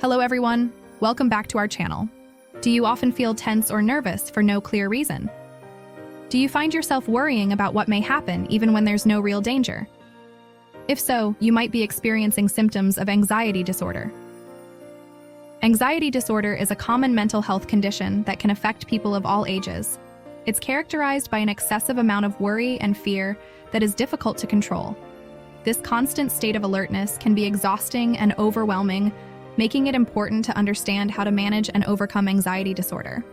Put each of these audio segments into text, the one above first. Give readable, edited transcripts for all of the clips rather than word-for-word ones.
Hello everyone, welcome back to our channel. Do you often feel tense or nervous for no clear reason? Do you find yourself worrying about what may happen even when there's no real danger? If so, you might be experiencing symptoms of anxiety disorder. Anxiety disorder is a common mental health condition that can affect people of all ages. It's characterized by an excessive amount of worry and fear that is difficult to control. This constant state of alertness can be exhausting and overwhelming, making it important to understand how to manage and overcome anxiety disorder.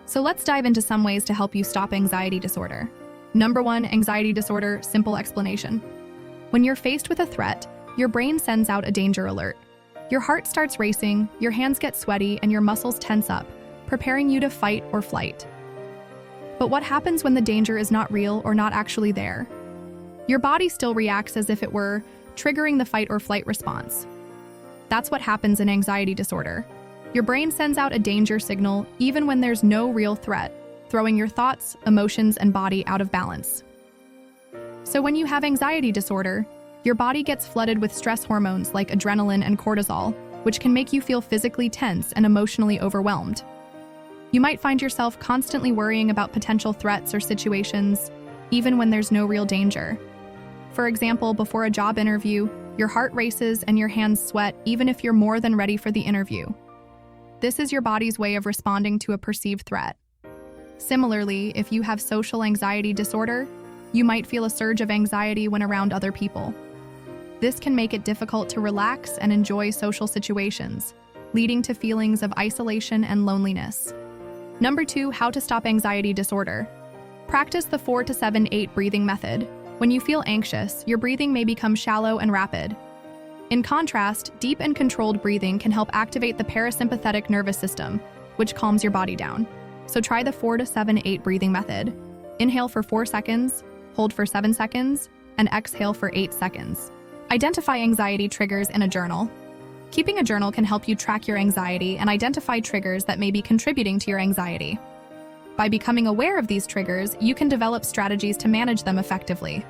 So let's dive into some ways to help you stop anxiety disorder. Number 1, anxiety disorder, simple explanation. When you're faced with a threat, your brain sends out a danger alert. Your heart starts racing, your hands get sweaty, and your muscles tense up, preparing you to fight or flight. But what happens when the danger is not real or not actually there? Your body still reacts as if it were, triggering the fight or flight response. That's what happens in anxiety disorder. Your brain sends out a danger signal even when there's no real threat, throwing your thoughts, emotions, and body out of balance. So when you have anxiety disorder, your body gets flooded with stress hormones like adrenaline and cortisol, which can make you feel physically tense and emotionally overwhelmed. You might find yourself constantly worrying about potential threats or situations, even when there's no real danger. For example, before a job interview, your heart races and your hands sweat even if you're more than ready for the interview. This is your body's way of responding to a perceived threat. Similarly, if you have social anxiety disorder, you might feel a surge of anxiety when around other people. This can make it difficult to relax and enjoy social situations, leading to feelings of isolation and loneliness. Number 2, how to stop anxiety disorder. Practice the 4-7-8 breathing method. When you feel anxious, your breathing may become shallow and rapid. In contrast, deep and controlled breathing can help activate the parasympathetic nervous system, which calms your body down. So try the 4-7-8 breathing method. Inhale for 4 seconds, hold for 7 seconds, and exhale for 8 seconds. Identify anxiety triggers in a journal. Keeping a journal can help you track your anxiety and identify triggers that may be contributing to your anxiety. By becoming aware of these triggers, you can develop strategies to manage them effectively.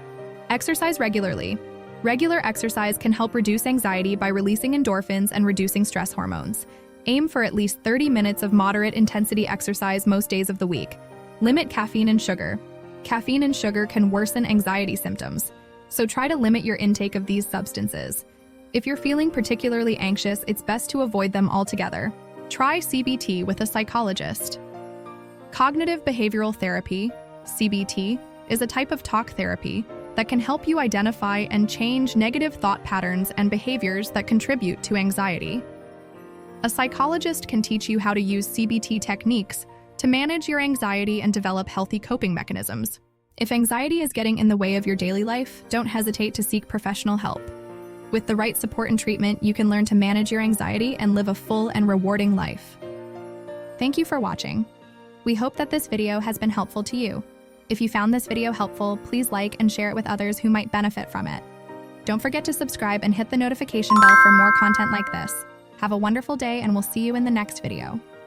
Exercise regularly. Regular exercise can help reduce anxiety by releasing endorphins and reducing stress hormones. Aim for at least 30 minutes of moderate intensity exercise most days of the week. Limit caffeine and sugar. Caffeine and sugar can worsen anxiety symptoms, so try to limit your intake of these substances. If you're feeling particularly anxious, it's best to avoid them altogether. Try CBT with a psychologist. Cognitive behavioral therapy, CBT, is a type of talk therapy that can help you identify and change negative thought patterns and behaviors that contribute to anxiety. A psychologist can teach you how to use CBT techniques to manage your anxiety and develop healthy coping mechanisms. If anxiety is getting in the way of your daily life, don't hesitate to seek professional help. With the right support and treatment, you can learn to manage your anxiety and live a full and rewarding life. Thank you for watching. We hope that this video has been helpful to you. If you found this video helpful, please like and share it with others who might benefit from it. Don't forget to subscribe and hit the notification bell for more content like this. Have a wonderful day, and we'll see you in the next video.